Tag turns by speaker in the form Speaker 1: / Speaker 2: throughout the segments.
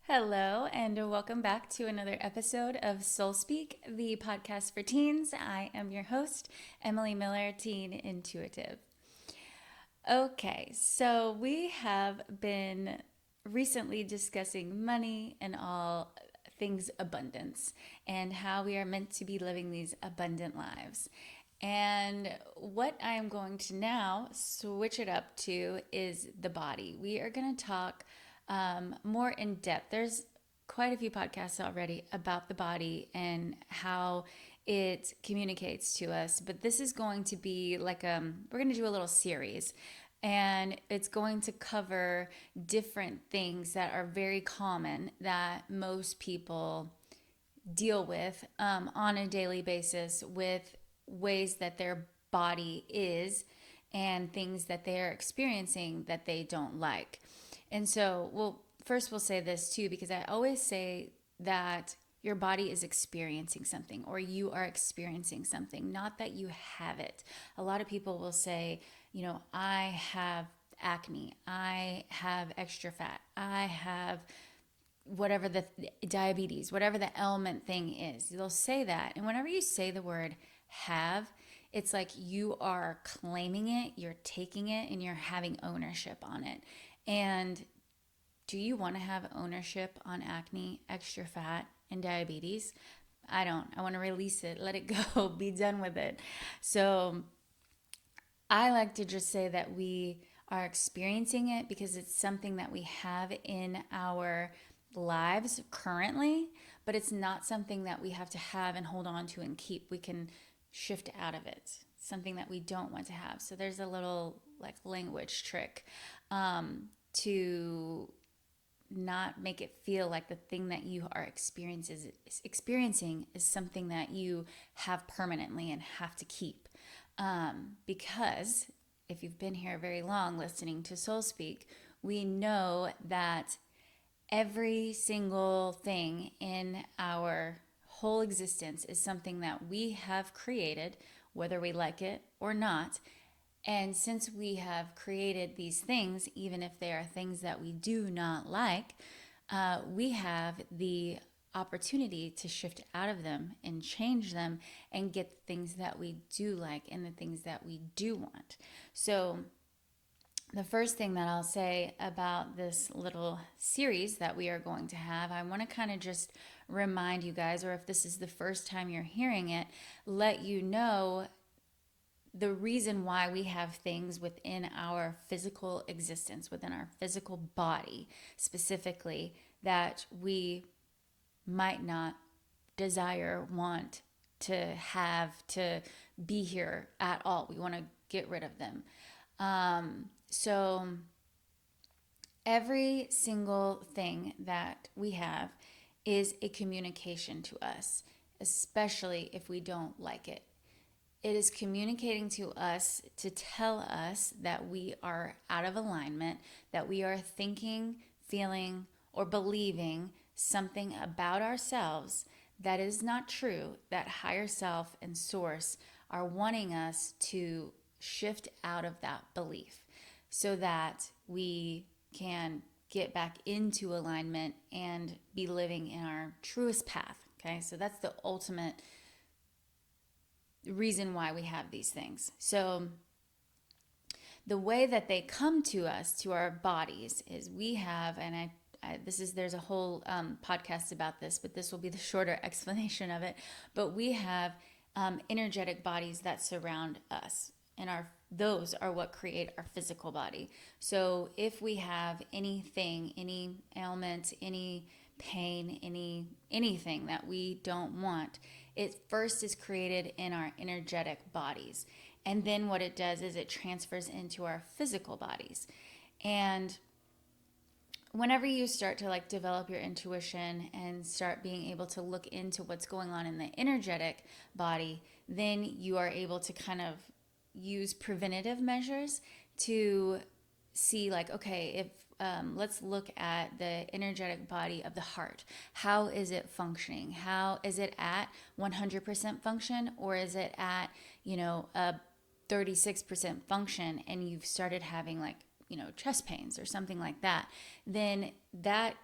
Speaker 1: Hello, and welcome back to another episode of Soul Speak, the podcast for teens. I am your host, Emily Miller, Teen Intuitive. Okay, so we have been recently discussing money and all things abundance and how we are meant to be living these abundant lives. And what I am going to now switch it up to is the body. We are going to talk more in depth. There's quite a few podcasts already about the body and how it communicates to us, but this is going to be like we're going to do a little series, and it's going to cover different things that are very common that most people deal with on a daily basis, with ways that their body is and things that they are experiencing that they don't like. And so, well, first we'll say this too, because I always say that your body is experiencing something or you are experiencing something, not that you have it. A lot of people will say, I have acne, I have extra fat, I have whatever the diabetes, whatever the ailment thing is. They'll say that. And whenever you say the word have, it's like you are claiming it, you're taking it, and you're having ownership on it. And do you want to have ownership on acne, extra fat, and diabetes? I don't. I want to release it, let it go, be done with it. So I like to just say that we are experiencing it because it's something that we have in our lives currently, but it's not something that we have to have and hold on to and keep. We can shift out of it, something that we don't want to have. So there's a little like language trick to not make it feel like the thing that you are experiencing is something that you have permanently and have to keep. Because if you've been here very long listening to Soul Speak, we know that every single thing in our whole existence is something that we have created, whether we like it or not. And since we have created these things, even if they are things that we do not like, we have the opportunity to shift out of them and change them and get the things that we do like and the things that we do want. So the first thing that I'll say about this little series that we are going to have, I want to kind of just remind you guys, or if this is the first time you're hearing it, let you know the reason why we have things within our physical existence, within our physical body specifically, that we might not desire, want to have, to be here at all. We want to get rid of them. So every single thing that we have is a communication to us, especially if we don't like it. It is communicating to us to tell us that we are out of alignment, that we are thinking, feeling, or believing something about ourselves that is not true, that higher self and source are wanting us to shift out of that belief so that we can get back into alignment and be living in our truest path. Okay, so that's the ultimate reason why we have these things. So the way that they come to us, to our bodies, is we have, and there's a whole podcast about this, but this will be the shorter explanation of it. But we have energetic bodies that surround us, and those are what create our physical body. So if we have anything, any ailment, any pain, anything that we don't want, it first is created in our energetic bodies. And then what it does is it transfers into our physical bodies. And whenever you start to like develop your intuition and start being able to look into what's going on in the energetic body, then you are able to kind of use preventative measures to see like, okay, if let's look at the energetic body of the heart. How is it functioning? How is it at 100% function, or is it at, a 36% function, and you've started having like, chest pains or something like that? Then that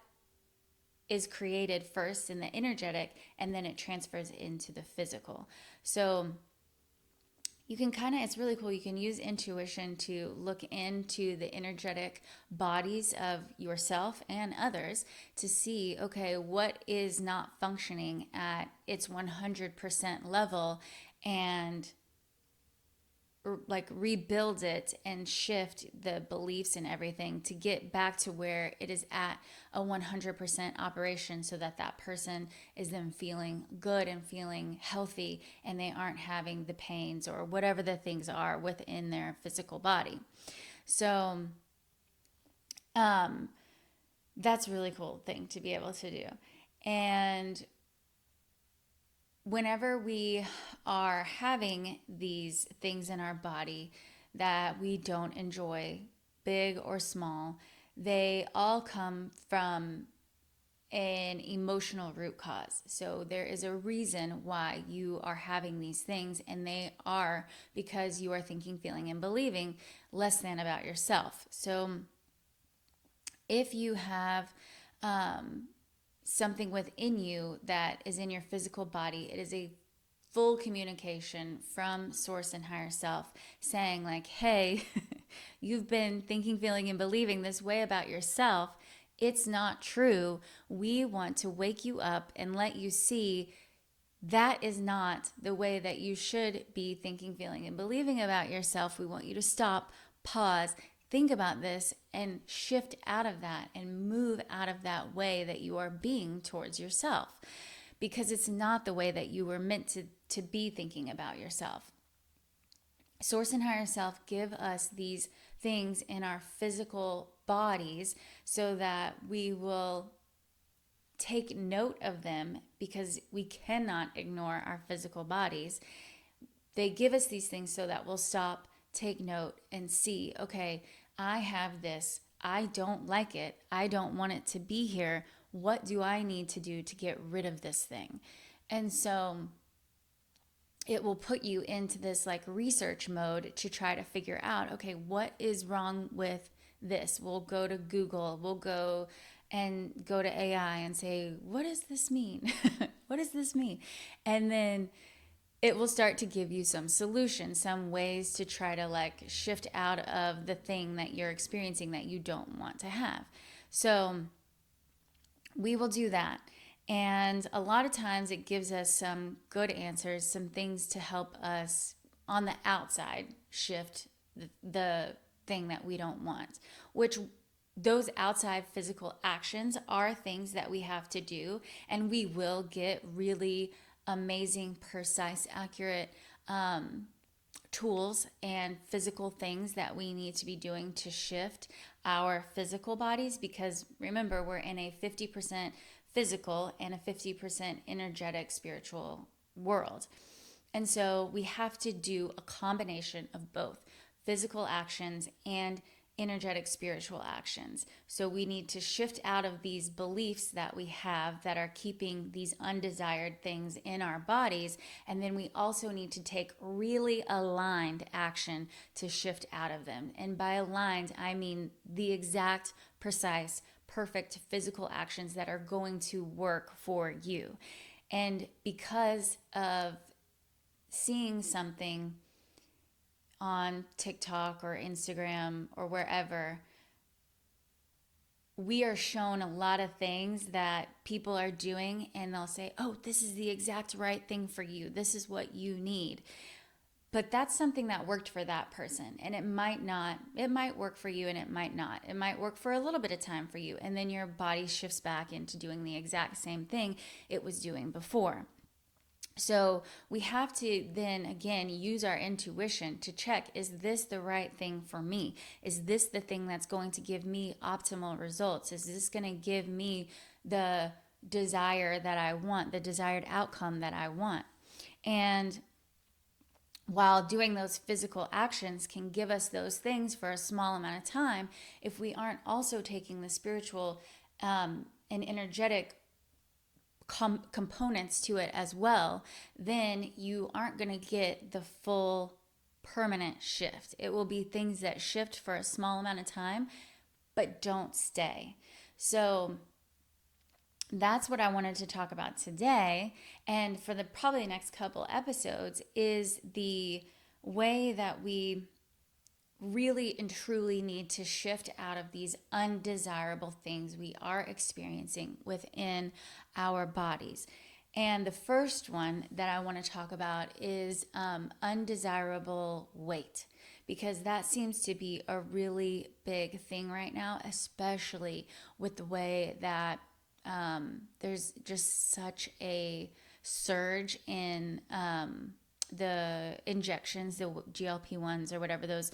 Speaker 1: is created first in the energetic, and then it transfers into the physical. So you can kind of, it's really cool. You can use intuition to look into the energetic bodies of yourself and others to see, okay, what is not functioning at its 100% level, and like rebuild it and shift the beliefs and everything to get back to where it is at a 100% operation, so that that person is then feeling good and feeling healthy, and they aren't having the pains or whatever the things are within their physical body. So that's a really cool thing to be able to do. And whenever we are having these things in our body that we don't enjoy, big or small, they all come from an emotional root cause. So there is a reason why you are having these things, and they are because you are thinking, feeling, and believing less than about yourself. So if you have something within you that is in your physical body, it is a full communication from source and higher self saying like, hey, you've been thinking, feeling, and believing this way about yourself. It's not true. We want to wake you up and let you see that is not the way that you should be thinking, feeling, and believing about yourself. We want you to stop, pause, think about this, and shift out of that and move out of that way that you are being towards yourself, because it's not the way that you were meant to be thinking about yourself. Source and higher self give us these things in our physical bodies so that we will take note of them, because we cannot ignore our physical bodies. They give us these things so that we'll stop, take note, and see, okay, I have this. I don't like it. I don't want it to be here. What do I need to do to get rid of this thing? And so it will put you into this like research mode to try to figure out, okay, what is wrong with this? We'll go to Google, we'll go to AI and say, what does this mean? What does this mean? And then it will start to give you some solutions, some ways to try to like shift out of the thing that you're experiencing that you don't want to have. So we will do that. And a lot of times it gives us some good answers, some things to help us on the outside shift the thing that we don't want, which those outside physical actions are things that we have to do, and we will get really amazing, precise, accurate tools and physical things that we need to be doing to shift our physical bodies, because remember, we're in a 50% physical and a 50% energetic spiritual world. And so we have to do a combination of both physical actions and energetic spiritual actions. So we need to shift out of these beliefs that we have that are keeping these undesired things in our bodies. And then we also need to take really aligned action to shift out of them. And by aligned, I mean the exact, precise, perfect physical actions that are going to work for you. And because of seeing something on TikTok or Instagram or wherever, we are shown a lot of things that people are doing, and they'll say, oh, this is the exact right thing for you. This is what you need. But that's something that worked for that person, and it might not. It might work for you and it might not. It might work for a little bit of time for you, and then your body shifts back into doing the exact same thing it was doing before. So we have to then again use our intuition to check, is this the right thing for me? Is this the thing that's going to give me optimal results? Is this going to give me the desire that I want, the desired outcome that I want? And while doing those physical actions can give us those things for a small amount of time, if we aren't also taking the spiritual and energetic components to it as well, then you aren't going to get the full permanent shift. It will be things that shift for a small amount of time, but don't stay. So that's what I wanted to talk about today. And for the probably next couple episodes is the way that we really and truly need to shift out of these undesirable things we are experiencing within our bodies. And the first one that I want to talk about is undesirable weight, because that seems to be a really big thing right now, especially with the way that there's just such a surge in the injections, the GLP-1s or whatever, those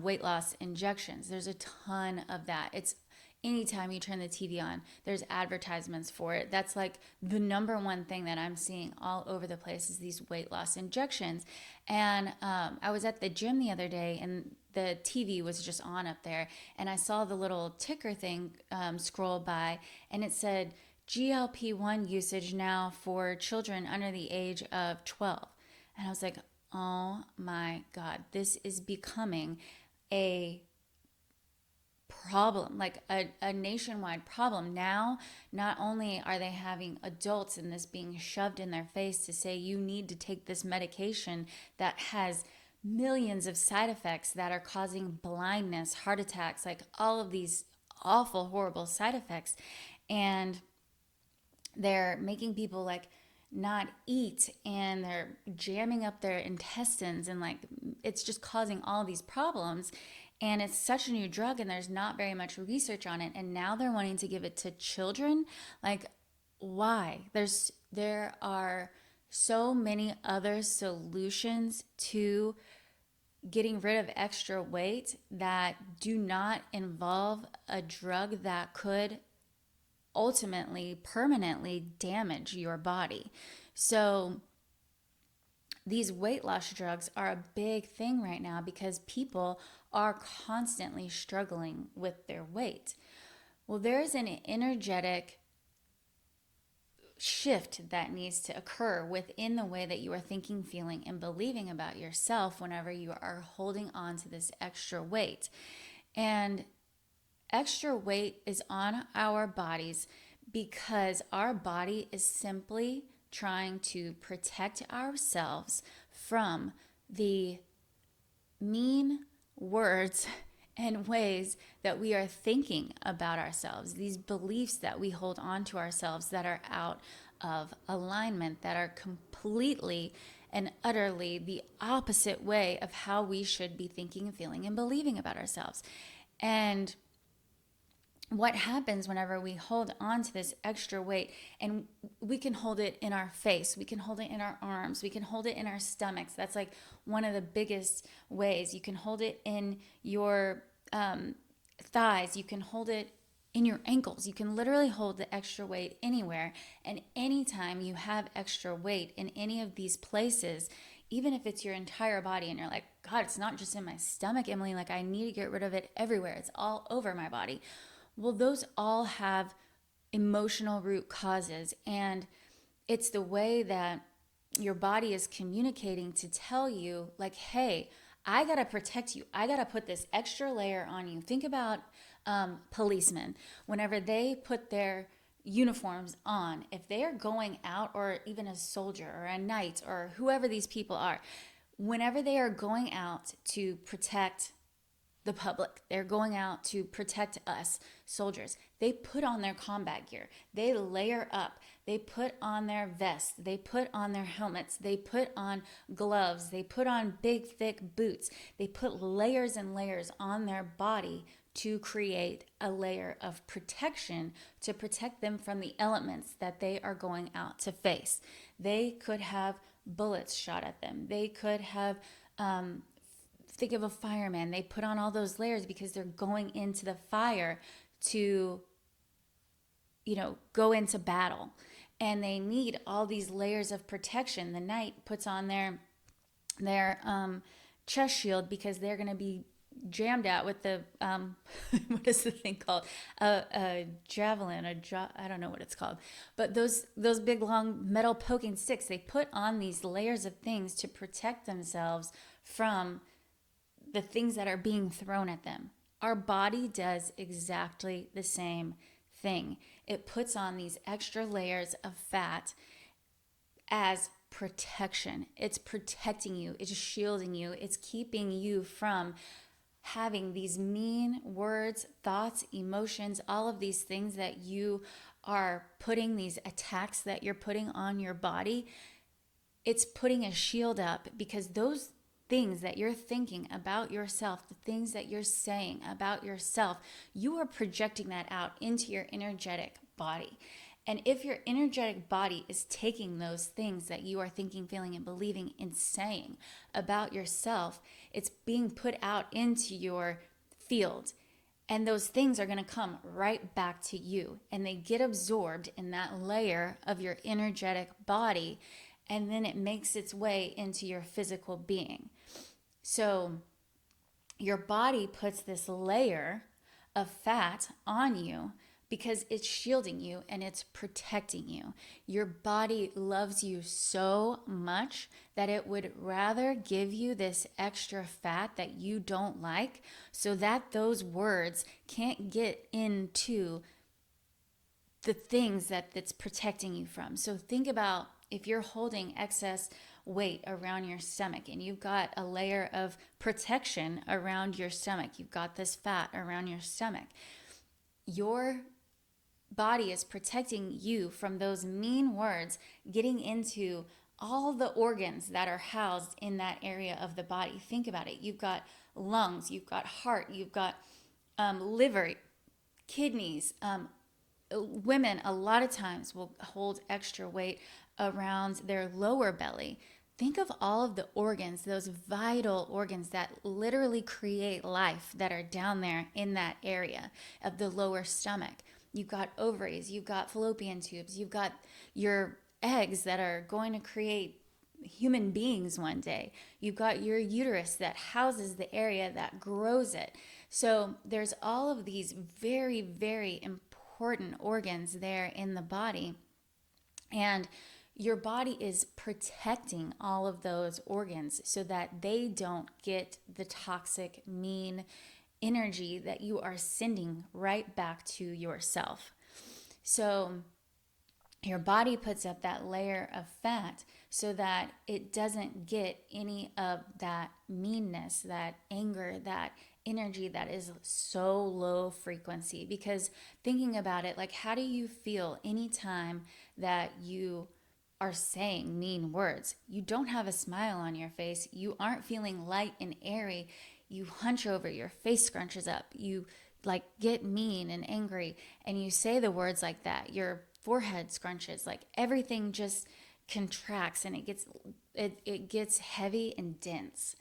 Speaker 1: weight loss injections. There's a ton of that. It's anytime you turn the TV on, there's advertisements for it. That's like the number one thing that I'm seeing all over the place is these weight loss injections. And I was at the gym the other day and the TV was just on up there. And I saw the little ticker thing scroll by and it said GLP-1 usage now for children under the age of 12. And I was like, oh my God, this is becoming a problem, like a nationwide problem. Now, not only are they having adults and this being shoved in their face to say you need to take this medication that has millions of side effects that are causing blindness, heart attacks, like all of these awful, horrible side effects. And they're making people like not eat and they're jamming up their intestines and like it's just causing all these problems. And it's such a new drug and there's not very much research on it. And now they're wanting to give it to children. Like, why? There are so many other solutions to getting rid of extra weight that do not involve a drug that could ultimately permanently damage your body. So these weight loss drugs are a big thing right now because people are constantly struggling with their weight. Well, there's an energetic shift that needs to occur within the way that you are thinking, feeling, and believing about yourself whenever you are holding on to this extra weight. And extra weight is on our bodies because our body is simply trying to protect ourselves from the mean words and ways that we are thinking about ourselves, these beliefs that we hold on to ourselves that are out of alignment, that are completely and utterly the opposite way of how we should be thinking, feeling, and believing about ourselves. And what happens whenever we hold on to this extra weight, and we can hold it in our face, we can hold it in our arms, we can hold it in our stomachs. That's like one of the biggest ways. You can hold it in your thighs, you can hold it in your ankles. You can literally hold the extra weight anywhere. And anytime you have extra weight in any of these places, even if it's your entire body and you're like, God, it's not just in my stomach, Emily, like I need to get rid of it everywhere. It's all over my body. Well, those all have emotional root causes, and it's the way that your body is communicating to tell you, like, hey, I got to protect you. I got to put this extra layer on you. Think about policemen. Whenever they put their uniforms on, if they are going out, or even a soldier or a knight or whoever these people are, whenever they are going out to protect the public, they're going out to protect us soldiers, they put on their combat gear, they layer up, they put on their vests, they put on their helmets, they put on gloves, they put on big thick boots, they put layers and layers on their body to create a layer of protection to protect them from the elements that they are going out to face. They could have bullets shot at them, they could have think of a fireman. They put on all those layers because they're going into the fire to, go into battle. And they need all these layers of protection. The knight puts on their chest shield because they're going to be jammed out with the, what is the thing called? A javelin, I don't know what it's called. But those big, long metal poking sticks, they put on these layers of things to protect themselves from the things that are being thrown at them. Our body does exactly the same thing. It puts on these extra layers of fat as protection. It's protecting you, it's shielding you, it's keeping you from having these mean words, thoughts, emotions, all of these things that you are putting, these attacks that you're putting on your body. It's putting a shield up, because those things that you're thinking about yourself, the things that you're saying about yourself, you are projecting that out into your energetic body. And if your energetic body is taking those things that you are thinking, feeling, and believing and saying about yourself, it's being put out into your field. And those things are going to come right back to you. And they get absorbed in that layer of your energetic body. And then it makes its way into your physical being. So your body puts this layer of fat on you because it's shielding you and it's protecting you. Your body loves you so much that it would rather give you this extra fat that you don't like, so that those words can't get into the things that it's protecting you from. So think about if you're holding excess weight around your stomach and you've got a layer of protection around your stomach, you've got this fat around your stomach, your body is protecting you from those mean words getting into all the organs that are housed in that area of the body. Think about it. You've got lungs, you've got heart, you've got liver, kidneys. Women a lot of times will hold extra weight around their lower belly. Think of all of the organs, those vital organs that literally create life, that are down there in that area of the lower stomach. You've got ovaries, you've got fallopian tubes, you've got your eggs that are going to create human beings one day. You've got your uterus that houses the area that grows it. So there's all of these very, very important organs there in the body. And your body is protecting all of those organs so that they don't get the toxic, mean energy that you are sending right back to yourself. So your body puts up that layer of fat so that it doesn't get any of that meanness, that anger, that energy that is so low frequency. Because thinking about it, like, how do you feel anytime that you are saying mean words? You don't have a smile on your face. You aren't feeling light and airy. You hunch over, your face scrunches up, you like get mean and angry, and you say the words like that, your forehead scrunches, like everything just contracts, and it gets heavy and dense.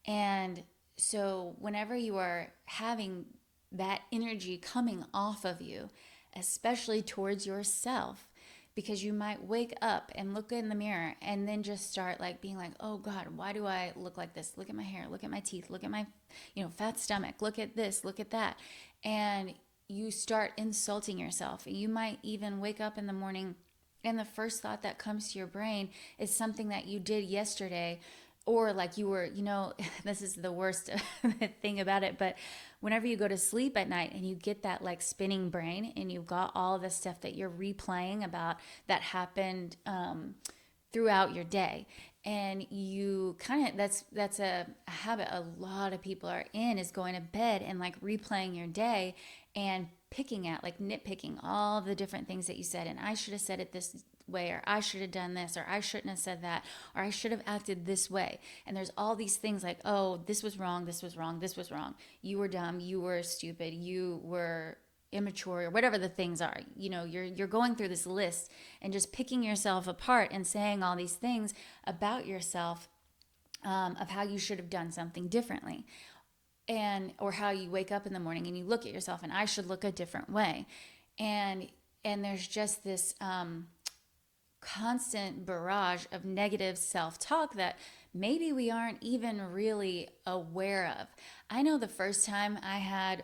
Speaker 1: And so whenever you are having that energy coming off of you, especially towards yourself, because you might wake up and look in the mirror and then just start like being like, oh God, why do I look like this? Look at my hair, look at my teeth, look at my, fat stomach, look at this, look at that. And you start insulting yourself. You might even wake up in the morning and the first thought that comes to your brain is something that you did yesterday, or like you were, this is the worst thing about it, but whenever you go to sleep at night and you get that like spinning brain and you've got all the stuff that you're replaying about that happened throughout your day, and you kind of, that's a habit a lot of people are in, is going to bed and like replaying your day and picking at, like nitpicking all the different things that you said, and I should have said it this way, or I should have done this, or I shouldn't have said that, or I should have acted this way. And there's all these things like, oh, this was wrong, this was wrong, this was wrong, you were dumb, you were stupid, you were immature, or whatever the things are. You're going through this list and just picking yourself apart and saying all these things about yourself, of how you should have done something differently, or how you wake up in the morning and you look at yourself and I should look a different way. And there's just this constant barrage of negative self-talk that maybe we aren't even really aware of. I know the first time I had,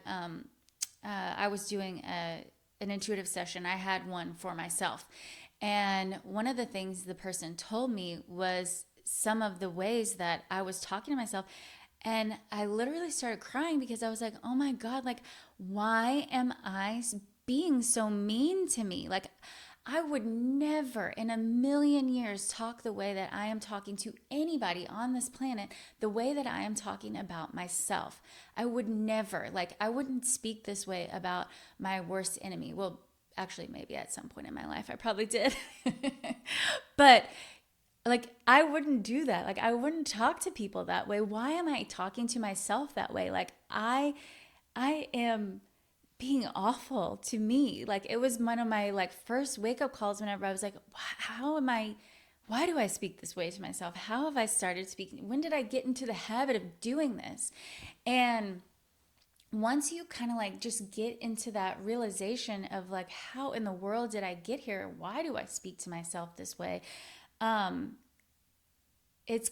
Speaker 1: I was doing an intuitive session, I had one for myself. And one of the things the person told me was some of the ways that I was talking to myself. And I literally started crying because I was like, oh my God, like, why am I being so mean to me. Like, I would never in a million years talk the way that I am talking to anybody on this planet, the way that I am talking about myself. I would never, like, I wouldn't speak this way about my worst enemy. Well, actually, maybe at some point in my life, I probably did. But like, I wouldn't do that. Like, I wouldn't talk to people that way. Why am I talking to myself that way? Like, I am being awful to me. Like, it was one of my like first wake up calls whenever I was like, how am I, why do I speak this way to myself? How have I started speaking? When did I get into the habit of doing this? And once you kind of like just get into that realization of like, how in the world did I get here? Why do I speak to myself this way? Um, it's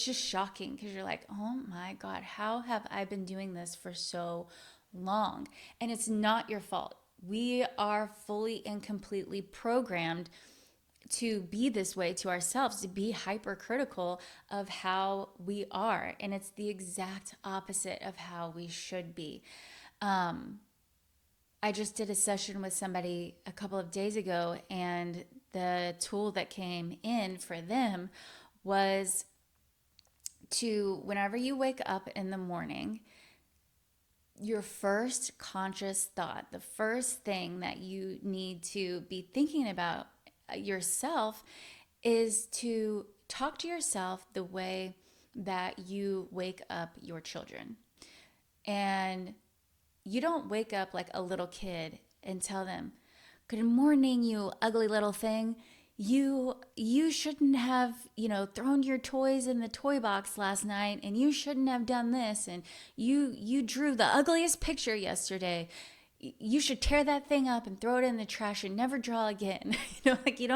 Speaker 1: just shocking because you're like, oh my God, how have I been doing this for so long? And it's not your fault. We are fully and completely programmed to be this way to ourselves, to be hypercritical of how we are. And it's the exact opposite of how we should be. I just did a session with somebody a couple of days ago, and the tool that came in for them was to, whenever you wake up in the morning, your first conscious thought, the first thing that you need to be thinking about yourself is to talk to yourself the way that you wake up your children. And you don't wake up like a little kid and tell them, "Good morning, you ugly little thing. You shouldn't have, thrown your toys in the toy box last night, and you shouldn't have done this, and you drew the ugliest picture yesterday. You should tear that thing up and throw it in the trash and never draw again." Like, you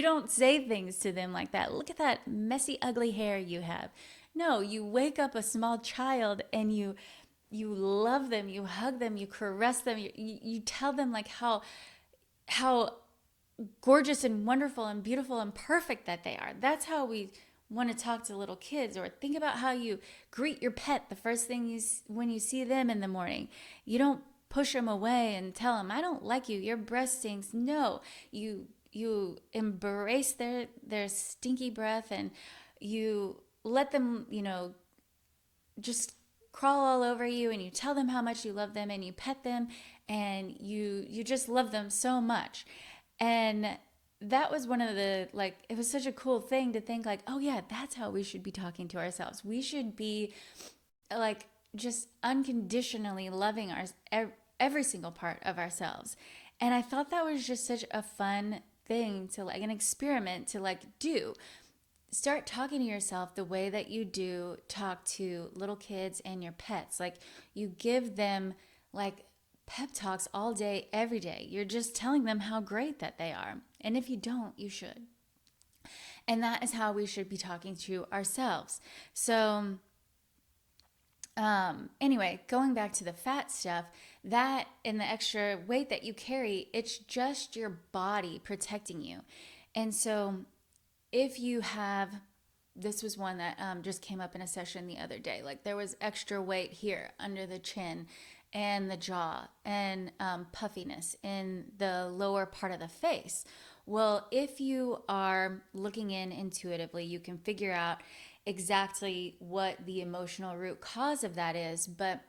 Speaker 1: don't say things to them like that. "Look at that messy, ugly hair you have." No, you wake up a small child and you love them, you hug them, you caress them, you tell them like how gorgeous and wonderful and beautiful and perfect that they are. That's how we want to talk to little kids. Or think about how you greet your pet the first thing when you see them in the morning. You don't push them away and tell them, "I don't like you, your breath stinks." No, you embrace their stinky breath, and you let them, just crawl all over you, and you tell them how much you love them, and you pet them, and you just love them so much. And that was one of the, like, it was such a cool thing to think like, oh yeah, that's how we should be talking to ourselves. We should be like just unconditionally loving every single part of ourselves. And I thought that was just such a fun thing to, like, an experiment to like do. Start talking to yourself the way that you do talk to little kids and your pets. Like, you give them like pep talks all day, every day. You're just telling them how great that they are. And if you don't, you should. And that is how we should be talking to ourselves. So, anyway, going back to the fat stuff, that and the extra weight that you carry, it's just your body protecting you. And so, if you have, this was one that just came up in a session the other day, like there was extra weight here under the chin and the jaw, and puffiness in the lower part of the face. Well, if you are looking in intuitively, you can figure out exactly what the emotional root cause of that is. But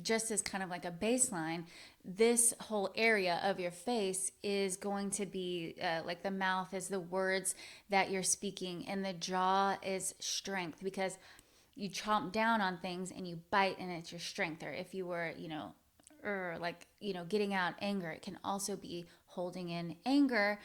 Speaker 1: just as kind of like a baseline, this whole area of your face is going to be like, the mouth is the words that you're speaking, and the jaw is strength, because you chomp down on things and you bite, and it's your strength. Or if you were, getting out anger, it can also be holding in anger,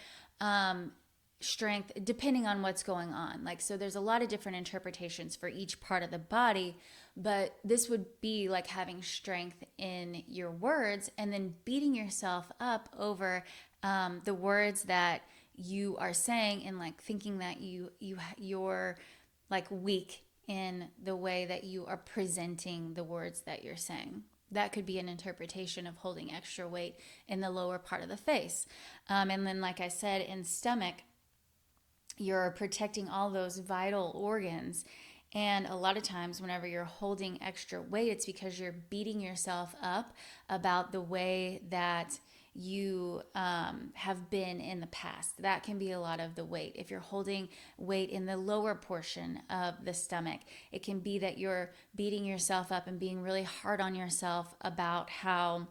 Speaker 1: strength, depending on what's going on. Like, so there's a lot of different interpretations for each part of the body, but this would be like having strength in your words, and then beating yourself up over the words that you are saying, and like thinking that you're like weak in the way that you are presenting the words that you're saying. That could be an interpretation of holding extra weight in the lower part of the face. And then, like I said, in stomach, you're protecting all those vital organs. And a lot of times whenever you're holding extra weight, it's because you're beating yourself up about the way that you have been in the past. That can be a lot of the weight. If you're holding weight in the lower portion of the stomach, it can be that you're beating yourself up and being really hard on yourself about how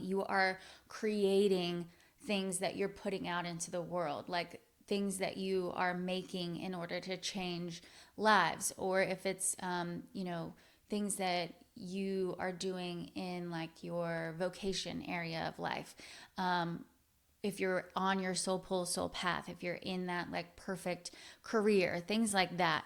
Speaker 1: you are creating things that you're putting out into the world, like things that you are making in order to change lives, or if it's things that you are doing in like your vocation area of life. If you're on your soul pull soul path, if you're in that like perfect career, things like that.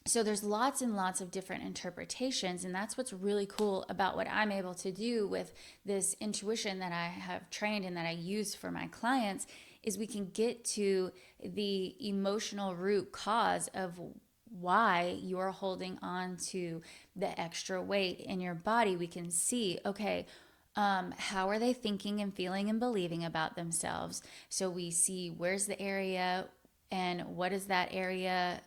Speaker 1: So there's lots and lots of different interpretations, and that's what's really cool about what I'm able to do with this intuition that I have trained and that I use for my clients, is we can get to the emotional root cause of why you're holding on to the extra weight in your body. We can see, okay, how are they thinking and feeling and believing about themselves? So we see where's the area and what is that area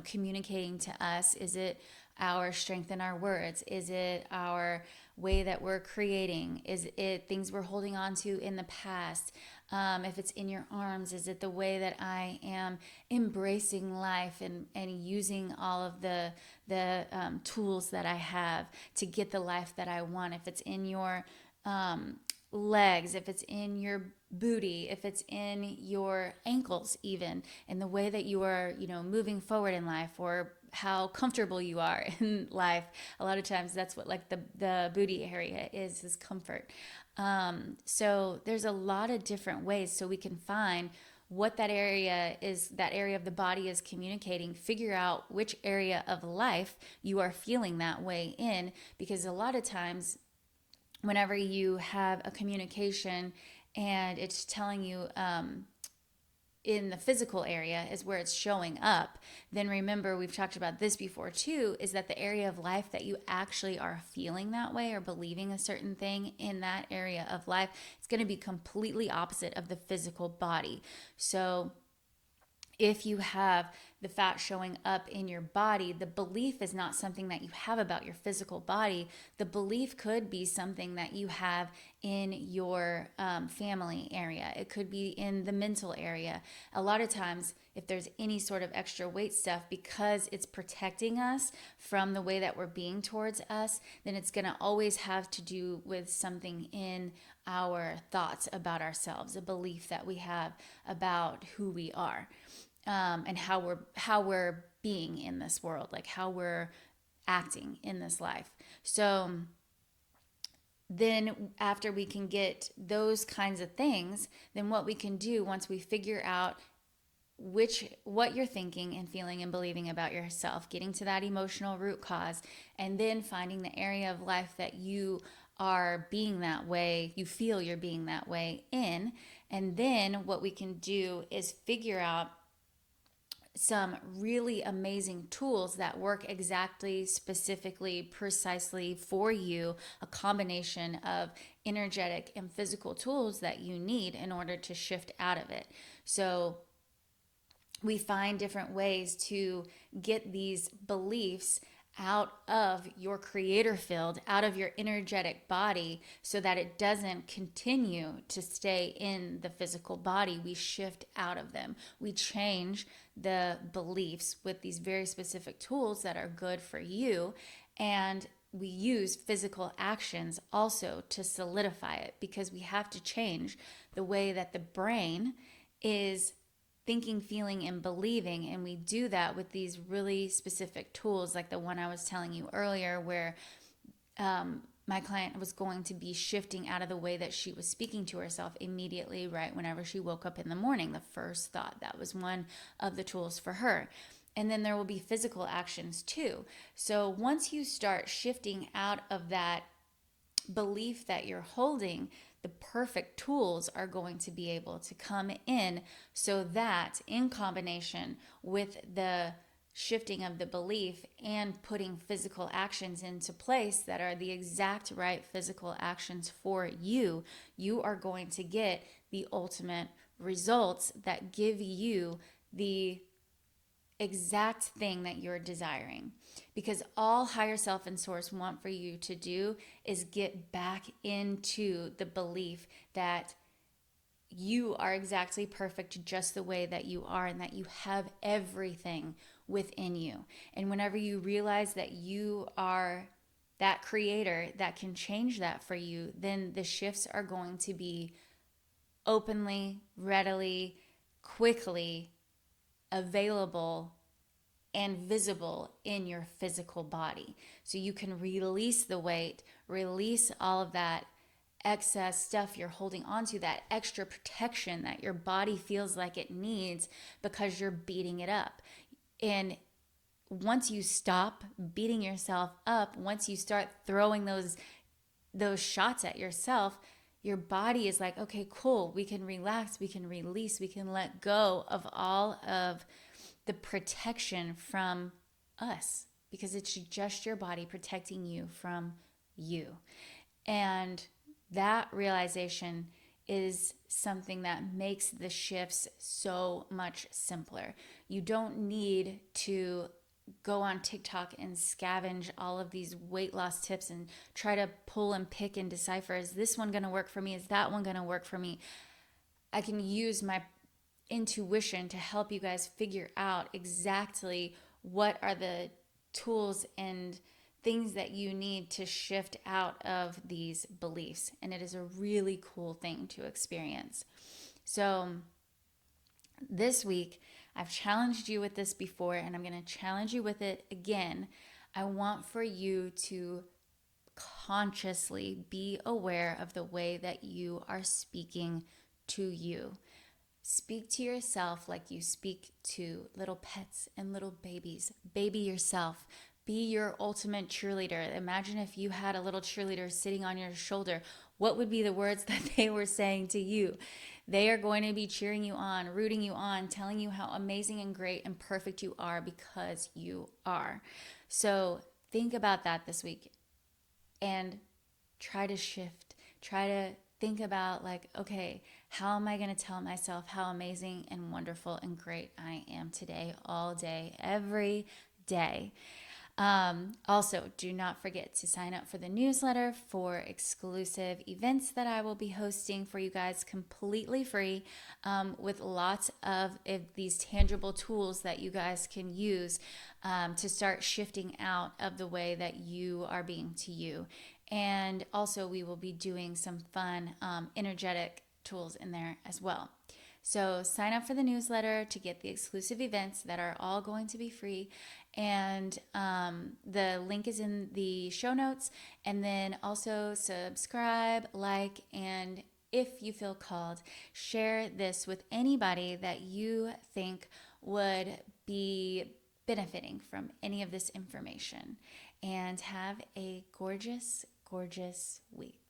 Speaker 1: communicating to us. Is it our strength in our words? Is it our way that we're creating? Is it things we're holding on to in the past? If it's in your arms, is it the way that I am embracing life and using all of the tools that I have to get the life that I want? If it's in your legs, if it's in your booty, if it's in your ankles, even, and the way that you are, moving forward in life, or how comfortable you are in life. A lot of times that's what like the booty area is comfort. So there's a lot of different ways so we can find what that area is, that area of the body is communicating, figure out which area of life you are feeling that way in, because a lot of times whenever you have a communication and it's telling you in the physical area is where it's showing up, then remember, we've talked about this before too, is that the area of life that you actually are feeling that way or believing a certain thing in that area of life, it's going to be completely opposite of the physical body. So if you have the fat showing up in your body, the belief is not something that you have about your physical body. The belief could be something that you have in your family area. It could be in the mental area. A lot of times, if there's any sort of extra weight stuff, because it's protecting us from the way that we're being towards us, then it's going to always have to do with something in our thoughts about ourselves, a belief that we have about who we are. And how we're being in this world, like how we're acting in this life. So then after we can get those kinds of things, then what we can do once we figure out what you're thinking and feeling and believing about yourself, getting to that emotional root cause, and then finding the area of life that you are being that way, you feel you're being that way in. And then what we can do is figure out some really amazing tools that work exactly, specifically, precisely for you, a combination of energetic and physical tools that you need in order to shift out of it. So we find different ways to get these beliefs out of your creator field, out of your energetic body, so that it doesn't continue to stay in the physical body. We shift out of them. We change the beliefs with these very specific tools that are good for you. And we use physical actions also to solidify it, because we have to change the way that the brain is thinking, feeling, and believing. And we do that with these really specific tools, like the one I was telling you earlier, where my client was going to be shifting out of the way that she was speaking to herself immediately, right whenever she woke up in the morning. The first thought, that was one of the tools for her. And then there will be physical actions too. So once you start shifting out of that belief that you're holding, the perfect tools are going to be able to come in, so that in combination with the shifting of the belief and putting physical actions into place that are the exact right physical actions for you, you are going to get the ultimate results that give you the exact thing that you're desiring. Because all higher self and source want for you to do is get back into the belief that you are exactly perfect just the way that you are, and that you have everything within you. And whenever you realize that you are that creator that can change that for you, then the shifts are going to be openly, readily, quickly available and visible in your physical body. So you can release the weight, release all of that excess stuff you're holding onto, that extra protection that your body feels like it needs because you're beating it up. And once you stop beating yourself up, once you start throwing those shots at yourself, your body is like, okay, cool, we can relax, we can release, we can let go of all of the protection from us, because it's just your body protecting you from you. And that realization is something that makes the shifts so much simpler. You don't need to go on TikTok and scavenge all of these weight loss tips and try to pull and pick and decipher, is this one going to work for me? Is that one going to work for me? I can use my intuition to help you guys figure out exactly what are the tools and things that you need to shift out of these beliefs. And it is a really cool thing to experience. So this week, I've challenged you with this before, and I'm going to challenge you with it again. I want for you to consciously be aware of the way that you are speaking to you. Speak to yourself like you speak to little pets and little babies. Baby yourself. Be your ultimate cheerleader. Imagine if you had a little cheerleader sitting on your shoulder. What would be the words that they were saying to you? They are going to be cheering you on, rooting you on, telling you how amazing and great and perfect you are, because you are. So think about that this week and try to shift. Try to think about, like, okay, how am I going to tell myself how amazing and wonderful and great I am today, all day, every day. Also, do not forget to sign up for the newsletter for exclusive events that I will be hosting for you guys, completely free, with lots of these tangible tools that you guys can use to start shifting out of the way that you are being to you. And also, we will be doing some fun, energetic tools in there as well. So sign up for the newsletter to get the exclusive events that are all going to be free. And the link is in the show notes. And then also subscribe, like, and if you feel called, share this with anybody that you think would be benefiting from any of this information. And have a gorgeous, gorgeous week.